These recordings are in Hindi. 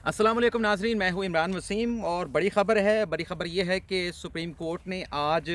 अस्सलाम वालेकुम नाज़रीन, मैं हूँ इमरान वसीम और बड़ी ख़बर ये है कि सुप्रीम कोर्ट ने आज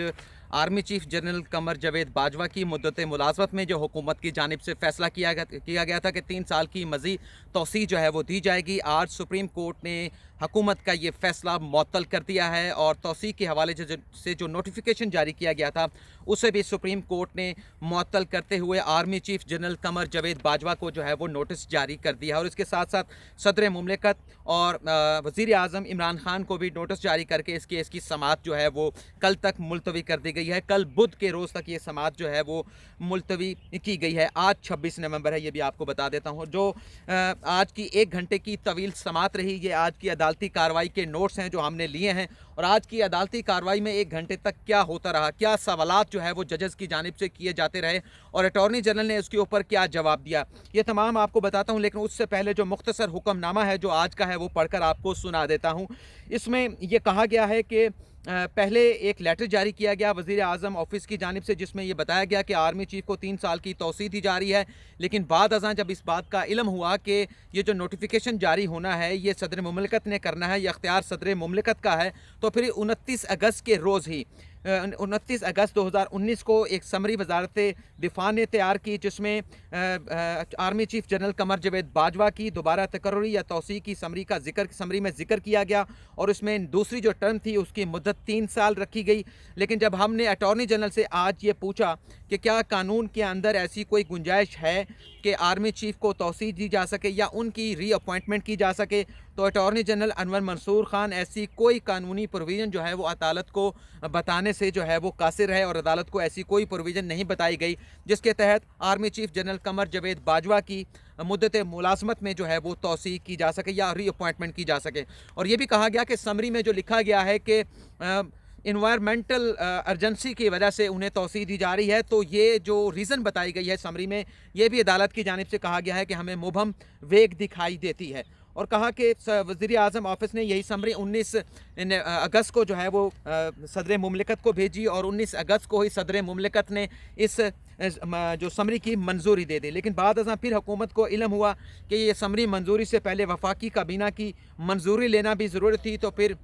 army chief general Qamar Javed Bajwa की मुद्दत मुलाज़मत में जो हुकूमत की जानिब से फ़ैसला किया गया था कि 3 साल की मज़ीद तौसीअ जो है वो दी जाएगी। आज सुप्रीम कोर्ट ने हुकूमत का ये फ़ैसला मुअत्तल कर दिया है और तौसीअ के हवाले से जो नोटिफिकेशन जारी किया गया था उसे भी सुप्रीम कोर्ट ने मुअत्तल करते हुए army chief general Qamar Javed Bajwa को जो है वो नोटिस जारी कर दिया और इसके साथ साथ सदर मुमलिकत और वज़ीर आज़म इमरान खान को भी नोटिस जारी करके इस केस की समाअत जो है वो कल तक मुलतवी कर दी गई है। कल बुध के रोज़ तक ये समाअत जो है वो मुलतवी की गई है। आज 26 नवंबर है, ये भी आपको बता देता हूँ। जो आज की 1 घंटे की तवील समाअत रही। ये आज की अदालती कार्रवाई के नोट्स हैं जो हमने लिए हैं और आज की अदालती कार्रवाई में 1 घंटे तक क्या होता रहा, क्या सवालात जो है वो जजेस की जानिब से किए जाते रहे और अटॉर्नी जनरल ने उसके ऊपर क्या जवाब दिया, ये तमाम आपको बताता हूँ। लेकिन उससे पहले जो मुख्तसर हुक्मनामा है जो आज का है वो पढ़कर आपको सुना देता हूँ। इसमें यह कहा गया है कि पहले एक लेटर जारी किया गया वज़ीर आज़म ऑफिस की जानिब से जिसमें यह बताया गया कि आर्मी चीफ़ को 3 साल की तौसीअ दी जा रही है। लेकिन बाद अज़ां जब इस बात का इल्म हुआ कि ये जो नोटिफिकेशन जारी होना है ये सदर मुमलिकत ने करना है, ये अख्तियार सदर मुमलिकत का है, तो फिर 29 अगस्त के रोज़ ही 29 अगस्त 2019 को एक समरी वजारत दिफा ने तैयार की जिसमें army chief general Qamar Javed Bajwa की दोबारा तकर्री या तौसीअ की समरी में ज़िक्र किया गया और उसमें दूसरी जो टर्म थी उसकी मुद्दत 3 साल रखी गई। लेकिन जब हमने अटॉर्नी जनरल से आज ये पूछा कि क्या कानून के अंदर ऐसी कोई गुंजाइश है कि आर्मी चीफ़ को तौसीअ दी जा सके या उनकी रीअपॉइंटमेंट की जा सके, तो अटॉर्नी जनरल अनवर मंसूर खान ऐसी कोई कानूनी प्रोविज़न जो है वो अदालत को बताने से जो है वो कासिर है और अदालत को ऐसी कोई प्रोविज़न नहीं बताई गई जिसके तहत army chief general Qamar Javed Bajwa की मुद्दत मुलाजमत में जो है वो तौसीअ की जा सके या रीअपॉइंटमेंट की जा सके। और ये भी कहा गया कि समरी में जो लिखा गया है कि इन्वायरमेंटल अर्जेंसी की वजह से उन्हें तौसीअ दी जा रही है, तो ये जो रीज़न बताई गई है समरी में ये भी अदालत की जानिब से कहा गया है कि हमें मुबहम वेग दिखाई देती है। और कहा कि वज़ीर आज़म ऑफिस ने यही समरी 19 अगस्त को जो है वो सदर मुमलिकत को भेजी और 19 अगस्त को ही सदर मुमलिकत ने इस जो समरी की मंजूरी दे दी। लेकिन बाद अज़ां फिर हुकूमत को इल्म हुआ कि ये समरी मंजूरी से पहले वफाकी काबीना की मंजूरी लेना भी ज़रूरी थी, तो फिर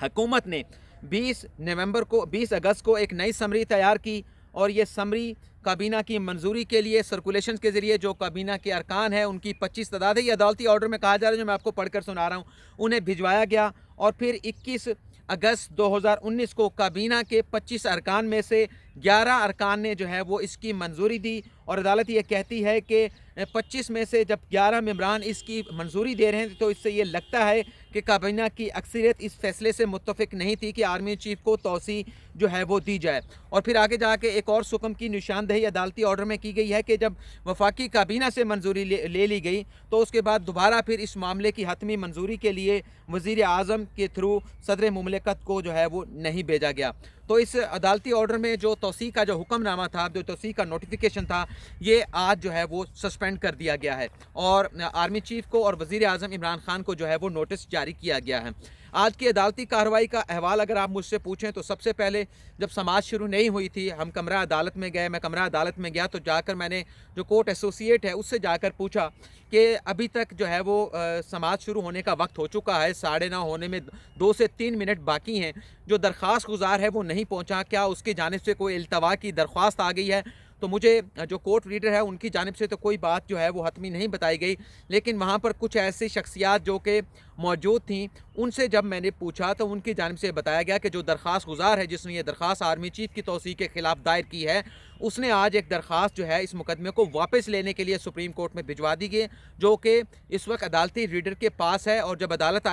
हुकूमत ने 20 अगस्त को एक नई समरी तैयार की और ये समरी काबीना की मंजूरी के लिए सर्कुलेशन के ज़रिए जो काबीना के अरकान है उनकी 25 तादाद है, ये अदालती ऑर्डर में कहा जा रहा है जो मैं आपको पढ़कर सुना रहा हूँ, उन्हें भिजवाया गया। और फिर 21 अगस्त 2019 को काबीना के 25 अरकान में से 11 अरकान ने जो है वो इसकी मंजूरी दी और अदालत ये कहती है कि 25 में से जब 11 मेंबरान इसकी मंजूरी दे रहे हैं तो इससे ये लगता है कि काबीना की अक्सरियत इस फैसले से मुत्तफिक नहीं थी कि आर्मी चीफ़ को तौसीअ जो है वो दी जाए। और फिर आगे जाके एक और सुकम की निशानदही अदालती ऑर्डर में की गई है कि जब वफाकी काबीना से मंजूरी ले ली गई तो उसके बाद दोबारा फिर इस मामले की हतमी मंजूरी के लिए वज़ीर आज़म के थ्रू सदर मुमलिकत को जो है वो नहीं भेजा गया। तो इस अदालती ऑर्डर में जो तौसीअ का जो हुक्मनामा था, जो तौसीअ का नोटिफिकेशन था, ये आज जो है वो सस्पेंड कर दिया गया है और आर्मी चीफ़ को और वज़ीर आज़म इमरान खान को जो है वो नोटिस जारी किया गया है। आज की अदालती कार्रवाई का अहवाल अगर आप मुझसे पूछें तो सबसे पहले जब समाअत शुरू नहीं हुई थी हम कमरा अदालत में गए, मैं कमरा अदालत में गया तो जाकर मैंने जो कोर्ट एसोसिएट है उससे जाकर पूछा कि अभी तक जो है वो समाअत शुरू होने का वक्त हो चुका है, 9:30 होने में 2 से 3 मिनट बाकी हैं, जो दरख्वास्त गुजार है वो नहीं पहुंचा, क्या उसकी जानिब से कोई इल्तवा की दरख्वास्त आ गई है? तो मुझे जो कोर्ट रीडर है उनकी जानिब से तो कोई बात जो है वो हतमी नहीं बताई गई। लेकिन वहाँ पर कुछ ऐसी शख्सियात जो कि मौजूद थीं उनसे जब मैंने पूछा तो उनकी जानिब से बताया गया कि जो दरख्वास्त गुजार है जिसने ये दरख्वास्त आर्मी चीफ़ की तौसीअ के ख़िलाफ़ दायर की है उसने आज एक दरख्वास्त जो है इस मुकदमे को वापस लेने के लिए सुप्रीम कोर्ट में भिजवा दी गई, जो कि इस वक्त अदालती रीडर के पास है और जब अदालत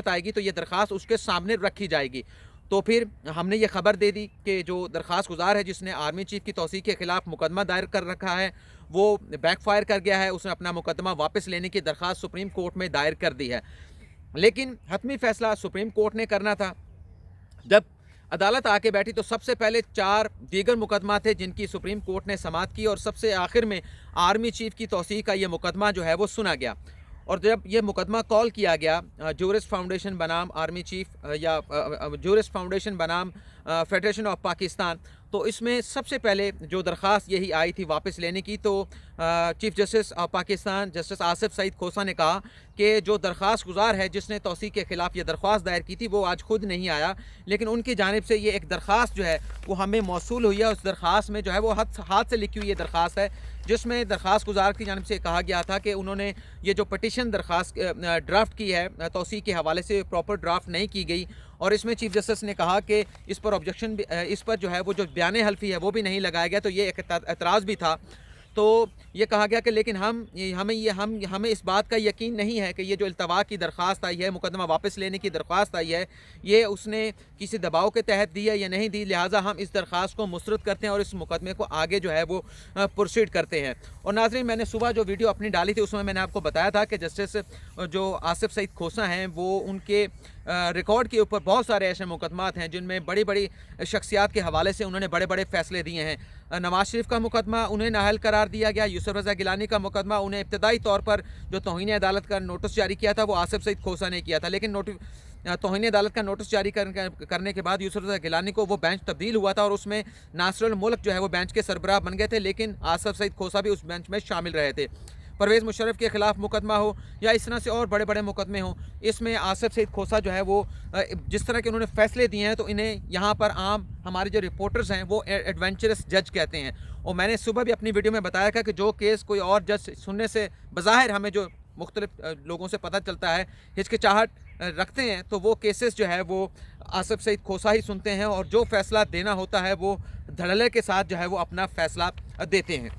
आएगी तो ये दरख्वास्त उसके सामने रखी जाएगी। तो फिर हमने ये खबर दे दी कि जो दरख्वास्त गुजार है जिसने आर्मी चीफ़ की तौसीअ के ख़िलाफ़ मुकदमा दायर कर रखा है वो बैकफायर कर गया है, उसने अपना मुकदमा वापस लेने की दरख्वास्त सुप्रीम कोर्ट में दायर कर दी है। लेकिन हतमी फ़ैसला सुप्रीम कोर्ट ने करना था। जब अदालत आके बैठी तो सबसे पहले 4 दीगर मुकदमा थे जिनकी सुप्रीम कोर्ट ने समाअत की और सबसे आखिर में आर्मी चीफ़ की तौसीअ का ये मुकदमा जो है वो सुना गया। और जब ये मुकदमा कॉल किया गया जूरिस्ट फाउंडेशन बनाम आर्मी चीफ या जूरिस्ट फाउंडेशन बनाम फेडरेशन ऑफ पाकिस्तान, तो इसमें सबसे पहले जो दरख्वास्त यही आई थी वापस लेने की, तो chief justice of Pakistan justice Asif Saeed Khosa ने कहा कि जो दरख्वास्त गुजार है जिसने तौसीक़ के ख़िलाफ़ ये दरख्वास्त दायर की थी वो आज खुद नहीं आया, लेकिन उनकी जानिब से ये एक दरख्वास्त जो है वो हमें मौसूल हुई है। उस दरख्वास्त में जो है वो हाथ से लिखी हुई ये दरख्वास्त है, जिसमें दरख्वास्त गुजार की जानिब से कहा गया था कि उन्होंने ये जो पटिशन दरख्वास्त ड्राफ्ट की है तौसीक़ के हवाले से प्रॉपर ड्राफ्ट नहीं की गई, और इसमें चीफ जस्टिस ने कहा कि इस पर ऑब्जेक्शन भी, इस पर जो है वो जो बयान हल्फी है वो भी नहीं लगाया गया, तो ये एक एतराज़ भी था। तो ये कहा गया कि लेकिन हमें इस बात का यकीन नहीं है कि ये जो इल्तवा की दरख्वास्त आई है, मुकदमा वापस लेने की दरख्वास्त आई है, ये उसने किसी दबाव के तहत दी है या नहीं दी, लिहाजा हम इस दरख्वास्त को मुस्तरद करते हैं और इस मुकदमे को आगे जो है वो प्रोसीड करते हैं। और नाज़रीन, मैंने सुबह जो वीडियो अपनी डाली थी उसमें मैंने आपको बताया था कि जस्टिस जो आसिफ सईद खोसा हैं वो उनके रिकॉर्ड के ऊपर बहुत सारे ऐसे मुकदमात हैं जिनमें बड़ी बड़ी शख्सियात के हवाले से उन्होंने बड़े बड़े फ़ैसले दिए हैं। नवाज शरीफ का मुकदमा उन्हें नाअहल करार दिया गया, यूसुफ रज़ा गिलानी का मुकदमा उन्हें इब्तदाई तौर पर जो तौहीन अदालत का नोटिस जारी किया था वो आसिफ सईद खोसा ने किया था, लेकिन तौहीन अदालत का नोटिस जारी करने के बाद यूसुफ रज़ा गिलानी को वो बेंच तब्दील हुआ था और उसमें नासिरुल मुल्क जो है वो बेंच के सरबराह बन गए थे, लेकिन आसिफ सईद खोसा भी उस बेंच में शामिल रहे थे। परवेज़ मुशर्रफ के ख़िलाफ़ मुकदमा हो या इस तरह से और बड़े बड़े मुकदमे हों, इसमें आसिफ सईद खोसा जो है वो जिस तरह के उन्होंने फ़ैसले दिए हैं तो इन्हें यहाँ पर आम हमारे जो रिपोर्टर्स हैं वो एडवेंचरस जज कहते हैं। और मैंने सुबह भी अपनी वीडियो में बताया था कि जो केस कोई और जज सुनने से बज़ाहिर हमें जो मुख्तलिफ लोगों से पता चलता है हिचकिचाहट रखते हैं, तो वो केसेस जो है वो आसिफ सईद खोसा ही सुनते हैं और जो फ़ैसला देना होता है वो धड़ल्ले के साथ जो है वो अपना फ़ैसला देते हैं।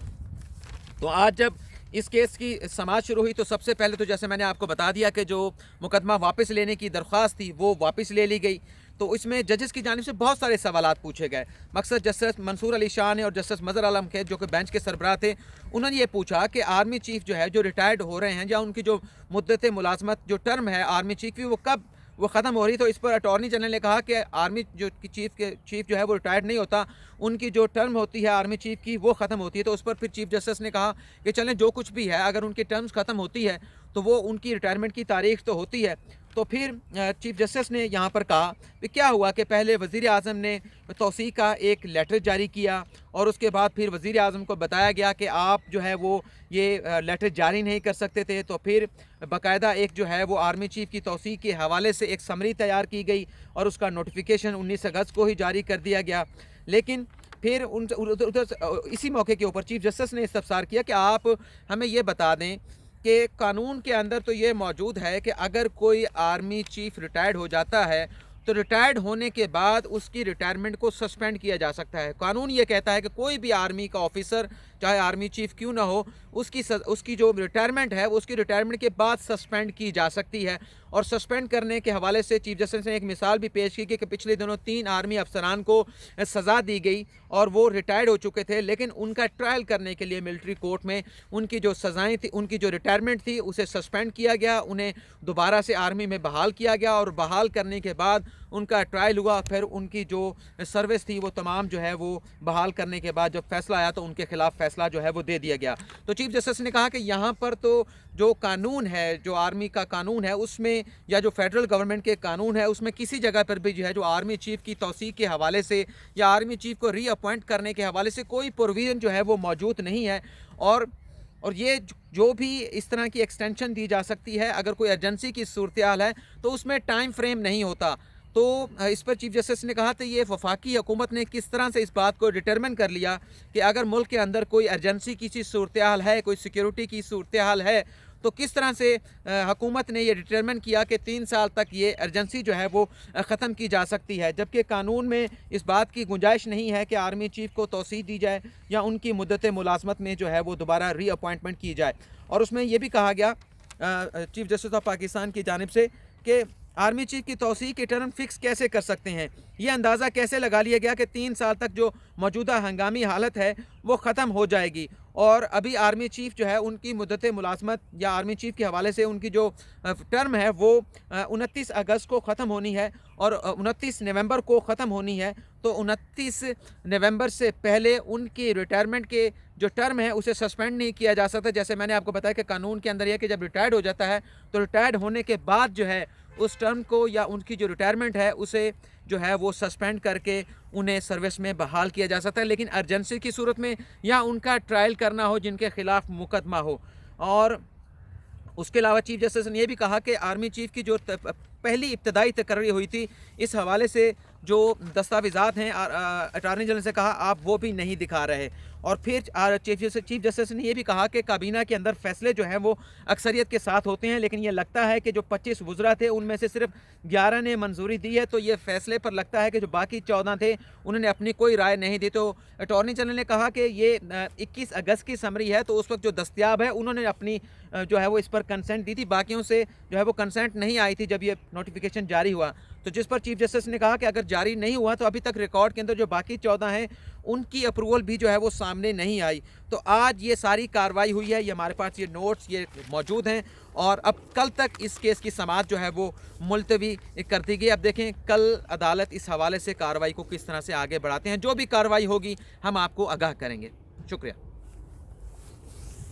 तो आज जब इस केस की समाअत शुरू हुई तो सबसे पहले तो जैसे मैंने आपको बता दिया कि जो मुकदमा वापस लेने की दरख्वास्त थी वो वापस ले ली गई, तो इसमें जजेस की जानिब से बहुत सारे सवालात पूछे गए। मकसद जस्टिस मंसूर अली शाह ने और जस्टिस मज़हर आलम के जो कि बेंच के सरबराह थे, उन्होंने ये पूछा कि आर्मी चीफ जो है जो रिटायर्ड हो रहे हैं या उनकी जो मुद्दत मुलाजमत जो टर्म है आर्मी चीफ की वो कब वो ख़त्म हो रही। तो इस पर अटॉर्नी जनरल ने कहा कि आर्मी जो चीफ जो है वो रिटायर्ड नहीं होता, उनकी जो टर्म होती है आर्मी चीफ की वो ख़त्म होती है। तो उस पर फिर चीफ जस्टिस ने कहा कि चलें जो कुछ भी है अगर उनकी टर्म्स ख़त्म होती है तो वो उनकी रिटायरमेंट की तारीख तो होती है। तो फिर चीफ जस्टिस ने यहाँ पर कहा कि क्या हुआ कि पहले वज़ीर आज़म ने तौसीक़ का एक लेटर जारी किया और उसके बाद फिर वज़ीर आज़म को बताया गया कि आप जो है वो ये लेटर जारी नहीं कर सकते थे, तो फिर बाकायदा एक जो है वो आर्मी चीफ की तौसीक़ के हवाले से एक समरी तैयार की गई और उसका नोटिफिकेशन 19 अगस्त को ही जारी कर दिया गया। लेकिन फिर उधर इसी मौके के ऊपर चीफ जस्टिस ने इस्तफसार किया कि आप हमें ये बता दें कि कानून के अंदर तो ये मौजूद है कि अगर कोई आर्मी चीफ रिटायर्ड हो जाता है तो रिटायर्ड होने के बाद उसकी रिटायरमेंट को सस्पेंड किया जा सकता है। कानून ये कहता है कि कोई भी आर्मी का ऑफिसर चाहे आर्मी चीफ क्यों ना हो उसकी जो रिटायरमेंट है उसकी रिटायरमेंट के बाद सस्पेंड की जा सकती है। और सस्पेंड करने के हवाले से चीफ जस्टिस ने एक मिसाल भी पेश की कि पिछले दिनों 3 आर्मी अफसरान को सज़ा दी गई और वो रिटायर्ड हो चुके थे, लेकिन उनका ट्रायल करने के लिए मिलिट्री कोर्ट में उनकी जो सज़ाएँ थी, उनकी जो रिटायरमेंट थी उसे सस्पेंड किया गया, उन्हें दोबारा से आर्मी में बहाल किया गया और बहाल करने के बाद उनका ट्रायल हुआ। फिर उनकी जो सर्विस थी वो तमाम जो है वो बहाल करने के बाद जब फैसला आया तो उनके खिलाफ फैसला जो है वो दे दिया गया। तो चीफ जस्टिस ने कहा कि यहाँ पर तो जो कानून है, जो आर्मी का कानून है उसमें या जो फेडरल गवर्नमेंट के कानून है उसमें किसी जगह पर भी जो है जो आर्मी चीफ की तौसीक़ के हवाले से या आर्मी चीफ को रीअपॉइंट करने के हवाले से कोई प्रोविज़न जो है वो मौजूद नहीं है। और ये जो भी इस तरह की एक्सटेंशन दी जा सकती है अगर कोई एजेंसी की सूरत हाल है तो उसमें टाइम फ्रेम नहीं होता। तो इस पर चीफ जस्टिस ने कहा था ये वफाकी हुकूमत ने किस तरह से इस बात को डिटरमिन कर लिया कि अगर मुल्क के अंदर कोई एजेंसी की सी सूरत हाल है, कोई सिक्योरिटी की सूरत हाल है, तो किस तरह से हुकूमत ने ये डिटरमिन किया कि 3 साल तक ये एजेंसी जो है वो ख़त्म की जा सकती है, जबकि कानून में इस बात की गुंजाइश नहीं है कि आर्मी चीफ को तौसीक़ दी जाए या उनकी मुद्दत मुलाजमत में जो है वो दोबारा रीअपॉइंटमेंट की जाए। और उसमें यह भी कहा गया चीफ जस्टिस ऑफ पाकिस्तान की जानिब से कि आर्मी चीफ की तौसीक़ की टर्म फिक्स कैसे कर सकते हैं, ये अंदाज़ा कैसे लगा लिया गया कि 3 साल तक जो मौजूदा हंगामी हालत है वो ख़त्म हो जाएगी और अभी आर्मी चीफ जो है उनकी मुद्दत मुलाजमत या आर्मी चीफ के हवाले से उनकी जो टर्म है वो 29 अगस्त को ख़त्म होनी है और 29 नवंबर को ख़त्म होनी है। तो 29 नवंबर से पहले उनकी रिटायरमेंट के जो टर्म है उसे सस्पेंड नहीं किया जा सकता। जैसे मैंने आपको बताया कि कानून के अंदर यह है कि जब रिटायर्ड हो जाता है तो रिटायर्ड होने के बाद जो है उस टर्म को या उनकी जो रिटायरमेंट है उसे जो है वो सस्पेंड करके उन्हें सर्विस में बहाल किया जा सकता है, लेकिन अर्जेंसी की सूरत में या उनका ट्रायल करना हो जिनके खिलाफ मुकदमा हो। और उसके अलावा चीफ जस्टिस ने यह भी कहा कि आर्मी चीफ की जो पहली इब्तदाई तकर्री हुई थी इस हवाले से जो दस्तावेज़ात हैं अटार्नी जनरल से कहा आप वो भी नहीं दिखा रहे। और फिर चीफ जस्टिस ने यह भी कहा कि काबीना के अंदर फैसले जो हैं वो अक्सरियत के साथ होते हैं, लेकिन ये लगता है कि जो 25 वज़रा थे उनमें से सिर्फ 11 ने मंजूरी दी है, तो ये फैसले पर लगता है कि जो बाकी 14 थे उन्होंने अपनी कोई राय नहीं दी। तो अटॉर्नी जनरल ने कहा कि ये 21 अगस्त की समरी है, तो उस वक्त जो दस्तियाब है उन्होंने अपनी जो है वो इस पर कंसेंट दी थी, बाकियों से जो है वो कंसेंट नहीं आई थी जब ये नोटिफिकेशन जारी हुआ। तो जिस पर चीफ जस्टिस ने कहा कि अगर जारी नहीं हुआ तो अभी तक रिकॉर्ड के अंदर जो बाकी 14 हैं उनकी अप्रूवल भी जो है वो सामने नहीं आई। तो आज ये सारी कार्रवाई हुई है, ये हमारे पास ये नोट्स ये मौजूद हैं और अब कल तक इस केस की समाअत जो है वो मुलतवी कर दी गई। अब देखें कल अदालत इस हवाले से कार्रवाई को किस तरह से आगे बढ़ाते हैं। जो भी कार्रवाई होगी हम आपको आगाह करेंगे। शुक्रिया।